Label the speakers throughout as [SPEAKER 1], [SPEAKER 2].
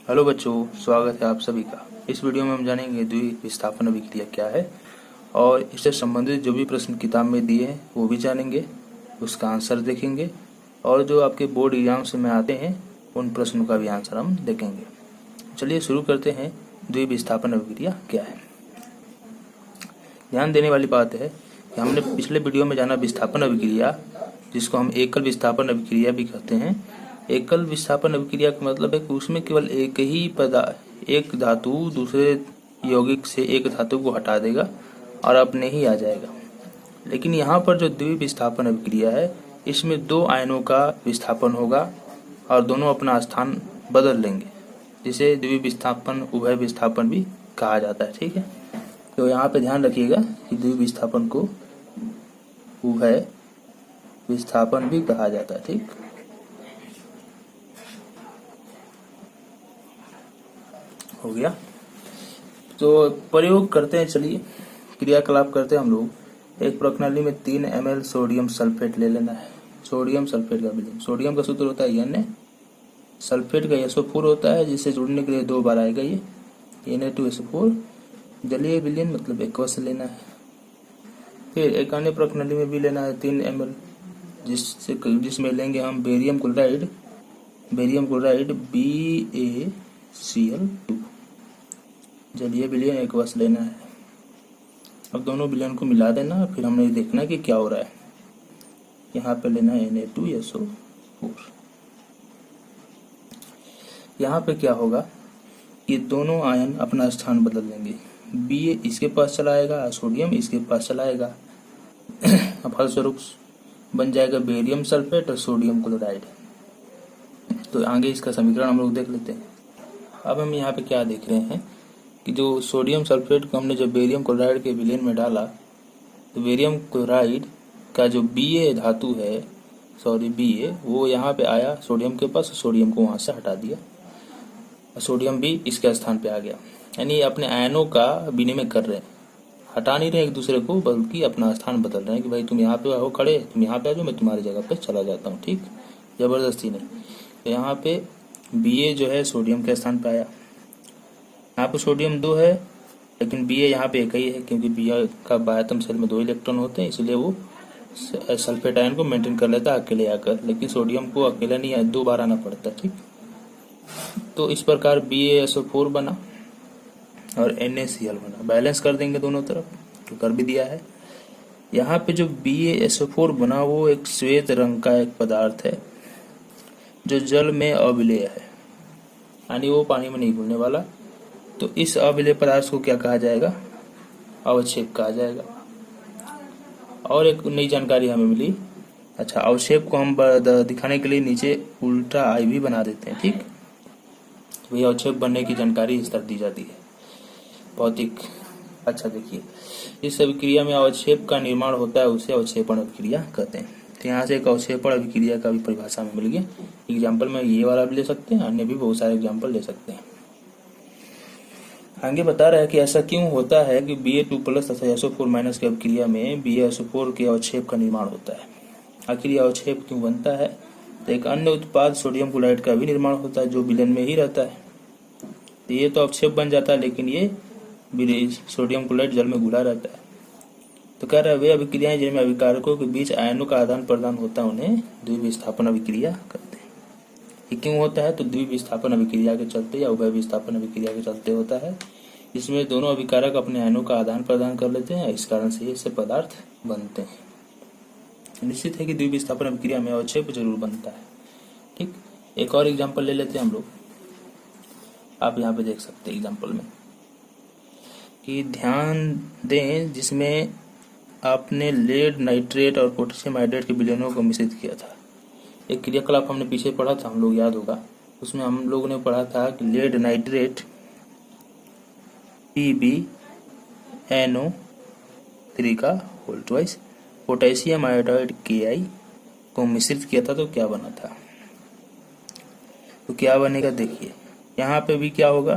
[SPEAKER 1] Hello बच्चों, स्वागत है आप सभी का। इस वीडियो में हम जानेंगे द्विविस्थापन अभिक्रिया क्या है और इससे संबंधित जो भी प्रश्न किताब में दिए हैं वो भी जानेंगे, उसका आंसर देखेंगे और जो आपके बोर्ड एग्जाम्स में आते हैं उन प्रश्नों का भी आंसर हम देखेंगे। चलिए शुरू करते हैं। द्विविस्थापन अभिक्रिया क्या है। ध्यान देने वाली बात है कि हमने पिछले वीडियो में जाना विस्थापन अभिक्रिया, जिसको हम एकल विस्थापन अभिक्रिया भी कहते हैं। एकल विस्थापन अभिक्रिया का मतलब है कि उसमें केवल एक धातु दूसरे यौगिक से एक धातु को हटा देगा और अपने ही आ जाएगा। लेकिन यहाँ पर जो द्विविस्थापन अभिक्रिया है, इसमें दो आयनों का विस्थापन होगा और दोनों अपना स्थान बदल लेंगे, जिसे द्विविस्थापन उभय विस्थापन भी कहा जाता है। ठीक है, तो यहाँ पे ध्यान रखिएगा कि द्विविस्थापन को उभय विस्थापन भी कहा जाता है। ठीक, हो गया। तो प्रयोग करते हैं, चलिए क्रियाकलाप करते हैं हम लोग। एक प्रणाली में 3 ml सोडियम सल्फेट ले लेना है। सोडियम सल्फेट का विलयन, सोडियम का सूत्र होता है Na, सल्फेट का SO4 होता है, जिससे जुड़ने के लिए 2 बार आएगा ये Na2SO4। जलीय विलयन मतलब एक्वस लेना है। फिर एक अन्य प्रणाली में भी लेना है 3 ml, जिसमें लेंगे हम बेरियम क्लोराइड BaCl2। जलीय विलयन एक्वस लेना है। अब दोनों विलयन को मिला देना, फिर हमने देखना कि क्या हो रहा है। यहाँ पे लेना है Na2SO4। यहाँ पे क्या होगा कि दोनों आयन अपना स्थान बदल लेंगे। Ba इसके पास चला आएगा, सोडियम इसके पास चला आएगा। अब फलस्वरूप बन जाएगा बेरियम सल्फेट और सोडियम क्लोराइड। तो आगे इसका समीकरण हम लोग देख लेते हैं। अब हम यहाँ पे क्या देख रहे हैं कि जो सोडियम सल्फेट को हमने जब बेरियम क्लोराइड के विलयन में डाला, तो बेरियम क्लोराइड का जो Ba धातु है, Ba, वो यहाँ पे आया सोडियम के पास, सोडियम को वहां से हटा दिया, सोडियम भी इसके स्थान पे आ गया। यानी अपने आयनों का विनिमय कर रहे हैं, हटा नहीं रहे एक दूसरे को, बल्कि अपना स्थान बदल रहे हैं कि भाई तुम यहाँ पे हो खड़े, तुम यहाँ पे आ जाओ, मैं तुम्हारी जगह पे चला जाता हूँ। ठीक, जबरदस्ती नहीं। तो यहाँ पे Ba जो है सोडियम के स्थान पे आया। यहाँ पे सोडियम 2 है, लेकिन Ba यहाँ पे एक ही है, क्योंकि Ba का बाह्यतम सेल में 2 इलेक्ट्रॉन होते हैं, इसलिए वो सल्फेट आयन को मेंटेन कर लेता है अकेले आकर। लेकिन सोडियम को अकेला नहीं 2 बार आना पड़ता। ठीक, तो इस प्रकार BaSO4 बना और NaCl बना। बैलेंस कर देंगे दोनों तरफ, तो कर भी दिया है। यहाँ पे जो BaSO4 बना वो एक श्वेत रंग का एक पदार्थ है जो जल में अविलेय है, यानी वो पानी में नहीं घुलने वाला। तो इस अविलेय पदार्थ को क्या कहा जाएगा? अवक्षेप कहा जाएगा। और एक नई जानकारी हमें मिली। अच्छा, अवक्षेप को हम दिखाने के लिए नीचे उल्टा I भी बना देते हैं। ठीक, वही अवक्षेप बनने की जानकारी इस तरह दी जाती है भौतिक। अच्छा देखिए, इस अभिक्रिया में अवक्षेप का निर्माण होता है, उसे अवक्षेपण अभिक्रिया कहते हैं। तो यहाँ से एक अवक्षेपण अभिक्रिया का भी परिभाषा में मिल गया। एग्जाम्पल में ये वाला भी ले सकते हैं, अन्य भी बहुत सारे एग्जाम्पल ले सकते हैं। आगे बता रहा है कि ऐसा क्यों होता है कि Ba2+ तथा SO4- की अभिक्रिया में BaSO4 के अवक्षेप का निर्माण होता है। आखिर यह अवक्षेप क्यों बनता है? तो एक अन्य उत्पाद सोडियम क्लोराइड का भी निर्माण होता है, जो विलयन में ही रहता है। तो ये तो अवक्षेप बन जाता है, लेकिन ये सोडियम क्लोराइड जल में घुला रहता है। तो कह रहा है वे अभिक्रियाएं जिनमें अभिकारकों के बीच आयनों का आदान प्रदान होता है, उन्हें द्विविस्थापन अभिक्रिया कहते हैं। ये क्यों होता है? तो द्विविस्थापन अभिक्रिया के चलते या उभय विस्थापन अभिक्रिया के चलते होता है। इसमें दोनों अभिकारक अपने आयनों का आदान प्रदान कर लेते हैं, इस कारण से ऐसे पदार्थ बनते हैं। निश्चित है कि द्विविस्थापन अभिक्रिया में अवक्षेप जरूर बनता है। ठीक, एक और एग्जाम्पल ले लेते हैं हम लोग। आप यहाँ पे देख सकते हैं एग्जाम्पल में कि ध्यान दें, जिसमें आपने लेड नाइट्रेट और पोटेशियम हाइड्रेट के विलयनों को मिश्रित किया था। एक क्रियाकलाप हमने पीछे पढ़ा था, हम लोग याद होगा, उसमें हम लोगों ने पढ़ा था कि लेड नाइट्रेट PbNO3 का whole twice potassium iodide Ki को मिश्रित किया था, तो क्या बना था? तो क्या बनेगा देखिए, यहाँ पे भी क्या होगा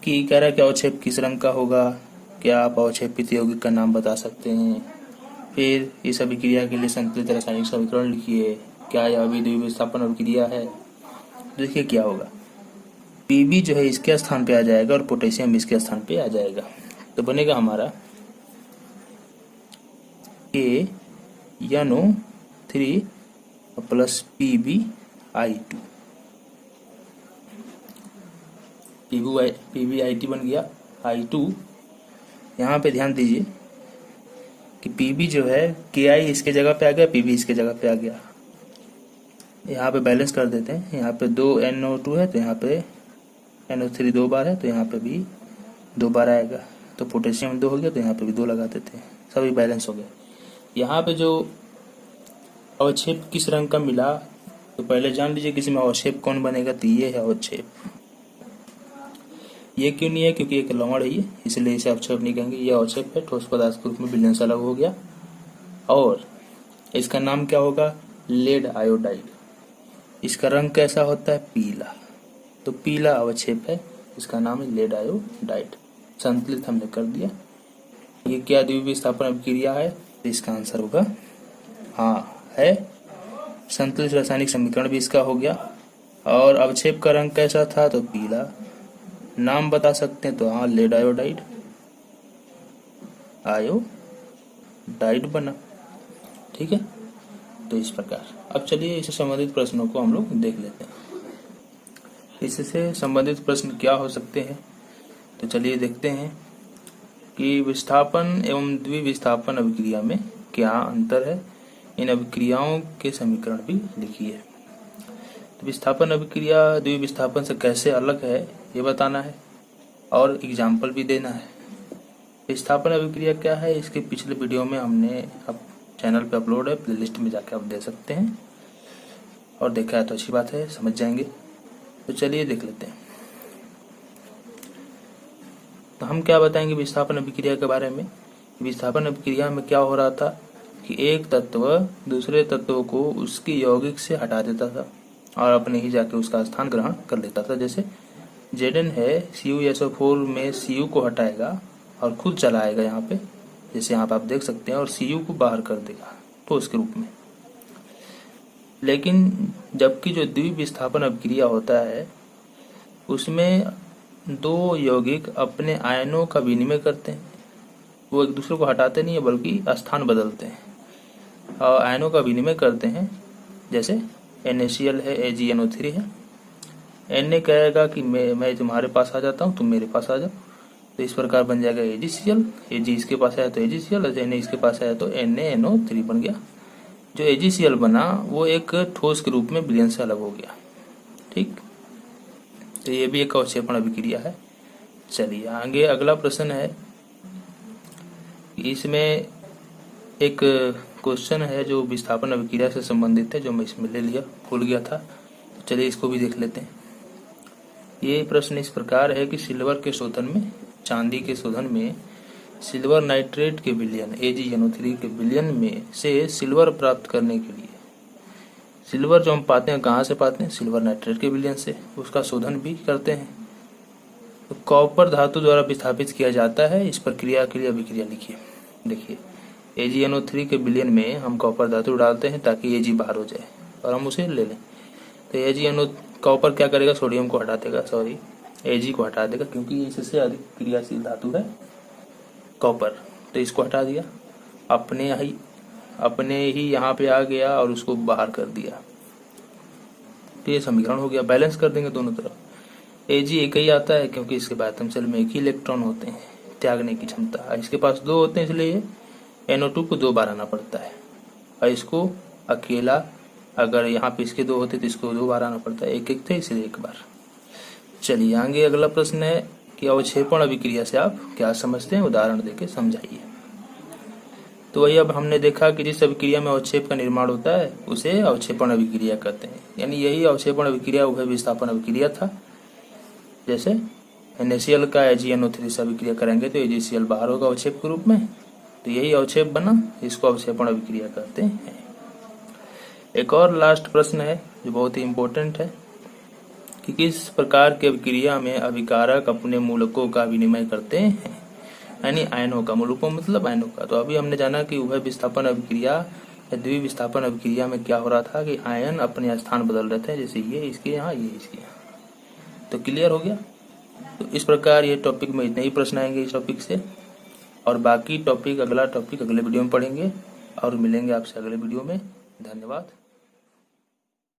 [SPEAKER 1] कि कह रहा है कि अवक्षेप किस रंग का होगा। क्या आप अवक्षेपित यौगिक का नाम बता सकते हैं? फिर इस अभिक्रिया के लिए संतुलित रासायनिक समीकरण लिखिए। क्या यह भी द्विविस्थापन अभिक्रिया है? देखिए क्या होगा, Pb जो है इसके स्थान पे आ जाएगा और पोटेशियम इसके स्थान पे आ जाएगा। तो बनेगा हमारा KNO3 प्लस PbI2। PbI2 बन गया I2। यहाँ पे ध्यान दीजिए कि Pb जो है Ki इसके जगह पे आ गया, Pb इसके जगह पे आ गया। यहाँ पे बैलेंस कर देते हैं। यहाँ पे 2 NO2 है तो यहाँ पे NO3 2 बार है तो यहाँ पे भी 2 बार आएगा। तो पोटेशियम 2 हो गया तो यहाँ पे भी 2 लगा देते हैं, सभी बैलेंस हो गए। यहाँ पे जो अवक्षेप किस रंग का मिला तो पहले जान लीजिए किसी में अवक्षेप कौन बनेगा, तो ये है अवक्षेप। ये क्यों नहीं है, क्योंकि एक लवण है ये, इसलिए इसे अवक्षेप नहीं कहेंगे। ये अवक्षेप है, ठोस पदार्थ के रूप में विलयन से अलग हो गया। और इसका नाम क्या होगा, लेड आयोडाइड। इसका रंग कैसा होता है, पीला। तो पीला अवक्षेप है, इसका नाम है लेड आयोडाइड। संतुलित हमने कर दिया। ये क्या द्विविस्थापन अभिक्रिया है, तो इसका आंसर होगा हाँ है संतुलित। रासायनिक समीकरण भी इसका हो गया। और अवक्षेप का रंग कैसा था, तो पीला। नाम बता सकते हैं तो हाँ लेड आयोडाइड, आयोडाइड बना। ठीक है, तो इस प्रकार। अब चलिए इससे संबंधित प्रश्नों को हम लोग देख लेते हैं। इससे संबंधित प्रश्न क्या हो सकते हैं, तो चलिए देखते हैं कि विस्थापन एवं द्विविस्थापन अभिक्रिया में क्या अंतर है। इन अभिक्रियाओं के समीकरण भी लिखिए। तो विस्थापन अभिक्रिया द्विविस्थापन से कैसे अलग है ये बताना है और एग्जाम्पल भी देना है। विस्थापन अभिक्रिया क्या है, इसके पिछले वीडियो में हमने अब चैनल पे अपलोड है, प्लेलिस्ट में जाके आप दे सकते हैं। और देखा है तो अच्छी बात है, समझ जाएंगे। तो चलिए देख लेते हैं। तो हम क्या बताएंगे विस्थापन अभिक्रिया के बारे में। विस्थापन अभिक्रिया में क्या हो रहा था कि एक तत्व दूसरे तत्व को उसकी यौगिक से हटा देता था और अपने ही जाके उसका स्थान ग्रहण कर लेता था। जैसे Zn है, CuSO4 में Cu को हटाएगा और खुद चला आएगा यहाँ पे, जैसे यहाँ पे आप देख सकते हैं, और Cu को बाहर कर देगा ठोस के रूप में। लेकिन जबकि जो द्विविस्थापन अभिक्रिया होता है उसमें दो यौगिक अपने आयनों का विनिमय करते हैं। वो एक दूसरे को हटाते नहीं है बल्कि स्थान बदलते हैं और आयनों का विनिमय करते हैं। जैसे NaCl है, AgNO3 है। Na कहेगा कि मैं तुम्हारे पास आ जाता हूँ, तुम मेरे पास आ जाओ। तो इस प्रकार बन जाएगा AgCl। Ag इसके पास आया तो AgCl, और Na इसके पास आया तो NaNO3 बन गया। जो AgCl बना वो एक ठोस के रूप में विलयन से अलग हो गया। ठीक, तो ये भी एक अवक्षेपण अभिक्रिया है। चलिए आगे अगला प्रश्न है। इसमें एक क्वेश्चन है जो विस्थापन अभिक्रिया से संबंधित है, जो मैं इसमें ले लिया, भूल गया था। चलिए इसको भी देख लेते हैं। ये प्रश्न इस प्रकार है कि सिल्वर के शोधन में, चांदी के शोधन में सिल्वर नाइट्रेट के विलयन AgNO3 के विलयन में से सिल्वर प्राप्त करने के लिए, सिल्वर जो हम पाते हैं कहाँ से पाते हैं, सिल्वर नाइट्रेट के विलयन से, उसका शोधन भी करते हैं। तो कॉपर धातु द्वारा विस्थापित किया जाता है। इस प्रक्रिया के लिए अभिक्रिया लिखिए। देखिए AgNO3 के विलयन में हम कॉपर धातु डालते हैं ताकि Ag बाहर हो जाए और हम उसे ले लें। तो AgNO कॉपर क्या करेगा, सोडियम को हटा देगा, Ag को हटा देगा, क्योंकि इससे अधिक क्रियाशील धातु है कॉपर। तो इसको हटा दिया, अपने ही यहाँ पे आ गया और उसको बाहर कर दिया। तो ये समीकरण हो गया। बैलेंस कर देंगे दोनों तरफ। Ag एक ही आता है क्योंकि इसके एटम सेल में एक ही इलेक्ट्रॉन होते हैं, त्यागने की क्षमता। इसके पास 2 होते हैं, इसलिए NO2 को 2 बार आना पड़ता है। और इसको अकेला, अगर यहाँ पे इसके 2 होते तो इसको 2 बार आना पड़ता है। एक थे इसलिए 1 बार। चलिए आगे अगला प्रश्न है कि अवक्षेपण अभिक्रिया से आप क्या समझते हैं, उदाहरण देके समझाइए। तो वही अब हमने देखा कि जिस अभिक्रिया में अवक्षेप का निर्माण होता है उसे अवक्षेपण अभिक्रिया कहते हैं। यानी यही अवक्षेपण अभिक्रिया उभय विस्थापन अभिक्रिया था। जैसे NaCl का AgNO3 से अभिक्रिया करेंगे तो AgCl बाहर होगा अवक्षेप के रूप में, तो यही अवक्षेप बना, इसको अवक्षेपण अभिक्रिया कहते हैं। एक और लास्ट प्रश्न है जो बहुत ही इम्पोर्टेंट है कि किस प्रकार की अभिक्रिया में अभिकारक अपने मूलकों का विनिमय करते हैं, यानी आयनों का। मूलकों मतलब आयनों का। तो अभी हमने जाना कि उभय विस्थापन अभिक्रिया या द्विविस्थापन अभिक्रिया में क्या हो रहा था कि आयन अपने स्थान बदल रहे थे। जैसे ये इसके यहाँ, ये इसके यहाँ। तो क्लियर हो गया। तो इस प्रकार ये टॉपिक में इतने ही प्रश्न आएंगे इस टॉपिक से, और बाकी टॉपिक अगला टॉपिक अगले वीडियो में पढ़ेंगे और मिलेंगे आपसे अगले वीडियो में। धन्यवाद।